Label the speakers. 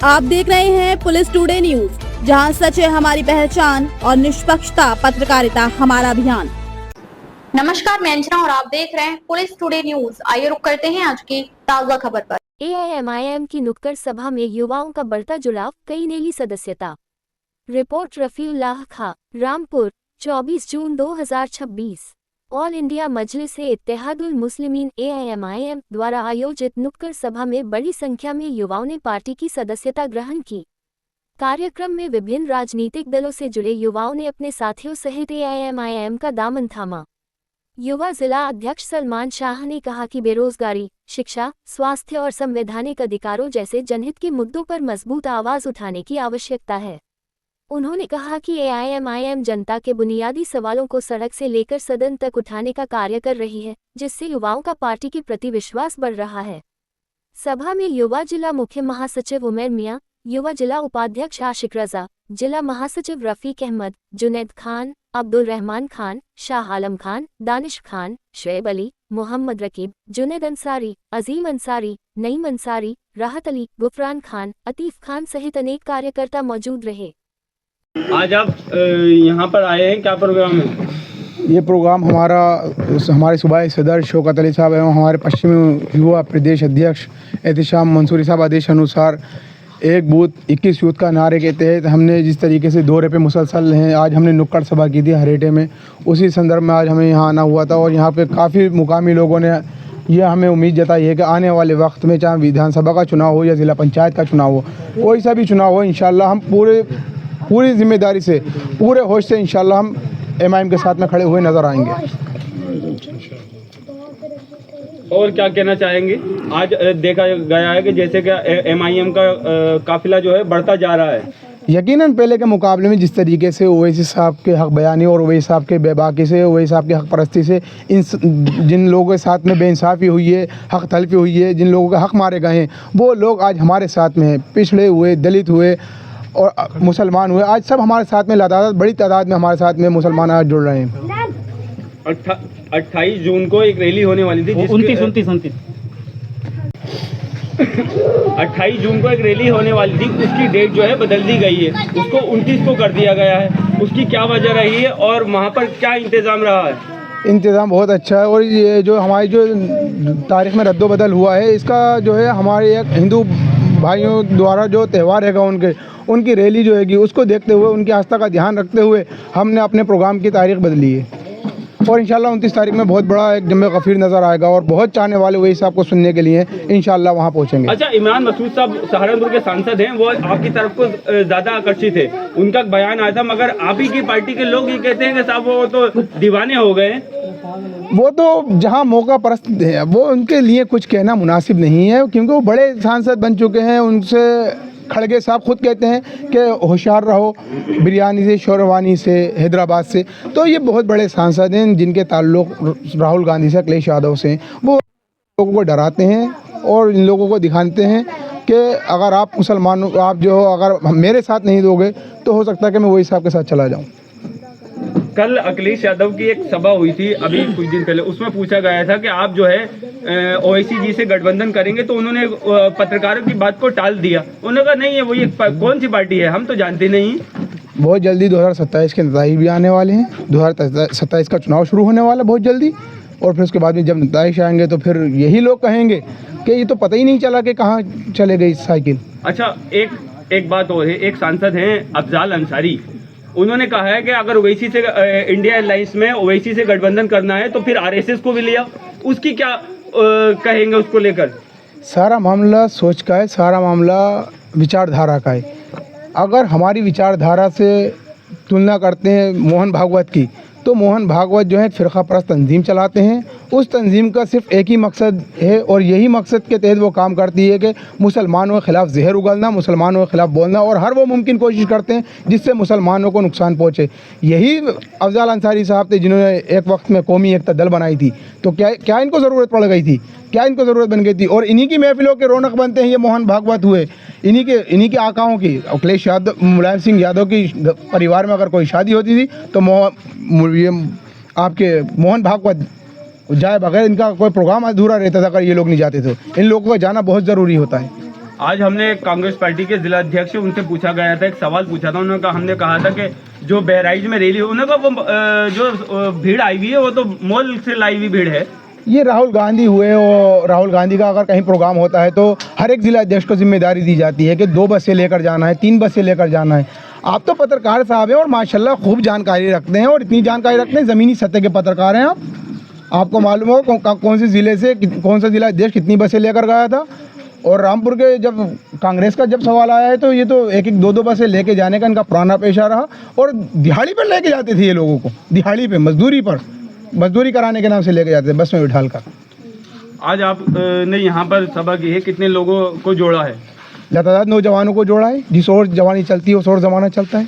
Speaker 1: आप देख रहे हैं पुलिस टुडे न्यूज, जहां सच है हमारी पहचान और निष्पक्षता पत्रकारिता हमारा अभियान।
Speaker 2: नमस्कार, मैं अंजना और आप देख रहे हैं पुलिस टुडे न्यूज। आइए रुक करते हैं आज की ताजा खबर पर।
Speaker 3: AIMIM की नुक्कड़ सभा में युवाओं का बढ़ता जुड़ाव, कई ने ली सदस्यता। रिपोर्ट रफीउल्लाह खां, रामपुर, 24 जून 2026। ऑल इंडिया मजलिस-ए-इत्तेहादुल मुस्लिमीन AIMIM द्वारा आयोजित नुक्कड़ सभा में बड़ी संख्या में युवाओं ने पार्टी की सदस्यता ग्रहण की। कार्यक्रम में विभिन्न राजनीतिक दलों से जुड़े युवाओं ने अपने साथियों सहित AIMIM का दामन थामा। युवा जिला अध्यक्ष सलमान शाह ने कहा कि बेरोजगारी, शिक्षा, स्वास्थ्य और संवैधानिक अधिकारों जैसे जनहित के मुद्दों पर मजबूत आवाज उठाने की आवश्यकता है। उन्होंने कहा कि AIMIM जनता के बुनियादी सवालों को सड़क से लेकर सदन तक उठाने का कार्य कर रही है, जिससे युवाओं का पार्टी के प्रति विश्वास बढ़ रहा है। सभा में युवा जिला मुख्य महासचिव उमर मियां, युवा जिला उपाध्यक्ष आशिक रजा, जिला महासचिव रफीक अहमद, जुनैद खान, अब्दुल रहमान खान, शाह आलम खान, दानिश खान, शुएब अली, मोहम्मद रकीब, जुनैद अंसारी, अजीम अंसारी, नईम अंसारी, राहत अली, गुफरान खान, अतीफ खान सहित अनेक कार्यकर्ता मौजूद रहे।
Speaker 4: आज आप यहाँ पर आए हैं, क्या प्रोग्राम है?
Speaker 5: ये प्रोग्राम हमारे सूबाई सदर शौकत अली साहब एवं हमारे पश्चिमी युवा प्रदेश अध्यक्ष एहतिशाम मंसूरी साहब आदेश अनुसार एक बूथ 21 यूथ का नारे के तहत हमने जिस तरीके से दौरे पे मुसलसल हैं, आज हमने नुक्कड़ सभा की थी हरेटे में। उसी संदर्भ में आज हमें यहाँ आना हुआ था और यहाँ पे काफ़ी मुकामी लोगों ने यह हमें उम्मीद जताई है कि आने वाले वक्त में चाहे विधानसभा का चुनाव हो या ज़िला पंचायत का चुनाव हो, कोई सा भी चुनाव हो, इंशाल्लाह हम पूरी जिम्मेदारी से, पूरे होश से इंशाल्लाह हम MIM के साथ में खड़े हुए नज़र आएंगे।
Speaker 4: और क्या कहना चाहेंगे? आज देखा गया है कि जैसे कि MIM का काफिला जो है बढ़ता जा रहा है।
Speaker 5: यकीनन पहले के मुकाबले में जिस तरीके से ओवैसी साहब के हक बयानी और ओवैसी साहब के बेबाकी से, ओवैसी साहब के हक परस्ती से जिन लोगों के साथ में बेइंसाफ़ी हुई है, हक तलफी हुई है, जिन लोगों के हक मारे गए हैं, वो लोग आज हमारे साथ में हैं। पिछड़े हुए, दलित हुए और मुसलमान हुए, आज सब हमारे साथ में बड़ी तादाद में हमारे साथ में मुसलमान आज जुड़ रहे हैं।
Speaker 4: 28 जून को एक रैली होने वाली थी, 28 जून को एक रैली होने वाली थी, उसकी डेट जो है बदल दी गई है, उसको 29 को कर दिया गया है। उसकी क्या वजह रही है और वहाँ पर क्या इंतज़ाम रहा है?
Speaker 5: इंतज़ाम बहुत अच्छा है और ये जो हमारी जो तारीख़ में रद्दोबदल हुआ है, इसका जो है हमारे एक हिंदू भाइयों द्वारा जो त्यौहार है उनकी रैली जो हैगी, उसको देखते हुए, उनकी आस्था का ध्यान रखते हुए हमने अपने प्रोग्राम की तारीख़ बदली है और इंशाल्लाह 29 तारीख में बहुत बड़ा एक जमे गफ़ीर नज़र आएगा और बहुत चाहने वाले वही साहब को सुनने के लिए इंशाल्लाह वहाँ पहुँचेंगे।
Speaker 4: अच्छा, इमरान मसूद साहब सहारनपुर के सांसद हैं, वो आपकी तरफ को ज़्यादा आकर्षित है, उनका बयान आया था, मगर आप ही की पार्टी के लोग ये कहते हैं कि साहब वो तो दीवाने हो गए।
Speaker 5: वो तो जहाँ मौका परस्त है, वो उनके लिए कुछ कहना मुनासिब नहीं है, क्योंकि वो बड़े सांसद बन चुके हैं। उनसे खड़गे साहब खुद कहते हैं कि होशियार रहो बिरयानी से, शोरवानी से, हैदराबाद से। तो ये बहुत बड़े सांसद हैं जिनके ताल्लुक़ राहुल गांधी से, अखिलेश यादव से। वो लोगों को डराते हैं और इन लोगों को दिखाते हैं कि अगर आप मुसलमान, आप जो हो, अगर मेरे साथ नहीं दोगे तो हो सकता है कि मैं वही साहब के साथ चला जाऊँ।
Speaker 4: कल अखिलेश यादव की एक सभा हुई थी अभी कुछ दिन पहले, उसमें पूछा गया था कि आप जो है ओवैसी जी से गठबंधन करेंगे, तो उन्होंने पत्रकारों की बात को टाल दिया। उन्होंने कहा नहीं है, वो ये कौन सी पार्टी है, हम तो जानते नहीं।
Speaker 5: बहुत जल्दी 2027 के नतीजे भी आने वाले हैं, 2027 का चुनाव शुरू होने वाला बहुत जल्दी, और फिर उसके बाद में जब नतीजे आएंगे तो फिर यही लोग कहेंगे कि ये तो पता ही नहीं चला कि कहाँ चले गई साइकिल। अच्छा,
Speaker 4: एक बात और है, एक सांसद हैं अफजाल अंसारी, उन्होंने कहा है कि अगर ओवैसी से इंडिया अलायंस में ओवैसी से गठबंधन करना है तो फिर RSS को भी लिया। उसकी क्या कहेंगे उसको लेकर?
Speaker 5: सारा मामला सोच का है, सारा मामला विचारधारा का है। अगर हमारी विचारधारा से तुलना करते हैं मोहन भागवत की, तो मोहन भागवत जो है फ़िरक़ा परस्त तंजीम चलाते हैं। उस तंजीम का सिर्फ एक ही मकसद है और यही मकसद के तहत वो काम करती है कि मुसलमानों के ख़िलाफ़ जहर उगलना, मुसलमानों के ख़िलाफ़ बोलना और हर वो मुमकिन कोशिश करते हैं जिससे मुसलमानों को नुकसान पहुँचे। यही अफजाल अंसारी साहब थे जिन्होंने एक वक्त में कौमी एकता दल बनाई थी। तो क्या इनको ज़रूरत पड़ गई थी? क्या इनको ज़रूरत बन गई थी? और इन्हीं की महफिलों के रौनक बनते हैं ये मोहन भागवत हुए, इन्हीं के आकाओं की। अखिलेश यादव, मुलायम सिंह यादव की परिवार में अगर कोई शादी होती थी तो ये आपके मोहन भागवत जाए बगैर इनका कोई प्रोग्राम अधूरा रहता था अगर ये लोग नहीं जाते थे। इन लोगों का जाना बहुत ज़रूरी होता है।
Speaker 4: आज हमने कांग्रेस पार्टी के जिला अध्यक्ष उनसे पूछा गया था, एक सवाल पूछा था, हमने कहा था कि जो बहराइच में रैली, उन्होंने कहा वो जो भीड़ आई हुई है वो तो मॉल से लाई हुई भीड़ है।
Speaker 5: ये राहुल गांधी हुए, और राहुल गांधी का अगर कहीं प्रोग्राम होता है तो हर एक जिला अध्यक्ष को जिम्मेदारी दी जाती है कि 2 बस से लेकर जाना है, 3 बस से लेकर जाना है। आप तो पत्रकार साहब हैं और माशाल्लाह खूब जानकारी रखते हैं, और इतनी जानकारी रखते हैं, ज़मीनी सतह के पत्रकार हैं आप। आपको मालूम हो कौन से ज़िले से कौन सा जिला अध्यक्ष कितनी बसें लेकर गया था। और रामपुर के जब कांग्रेस का जब सवाल आया है तो ये तो 1-1, 2-2 बसें लेके जाने का इनका पुराना पेशा रहा, और दिहाड़ी पर लेके जाते थे ये लोगों को, दिहाड़ी पे मजदूरी कराने के नाम से लेके जाते थे बस में बिठाल कर।
Speaker 4: आज आप ने यहाँ पर सभा की है, कितने लोगों को जोड़ा है?
Speaker 5: लगातार नौजवानों को जोड़ा है, जिस और जवानी चलती है उस और ज़माना चलता है।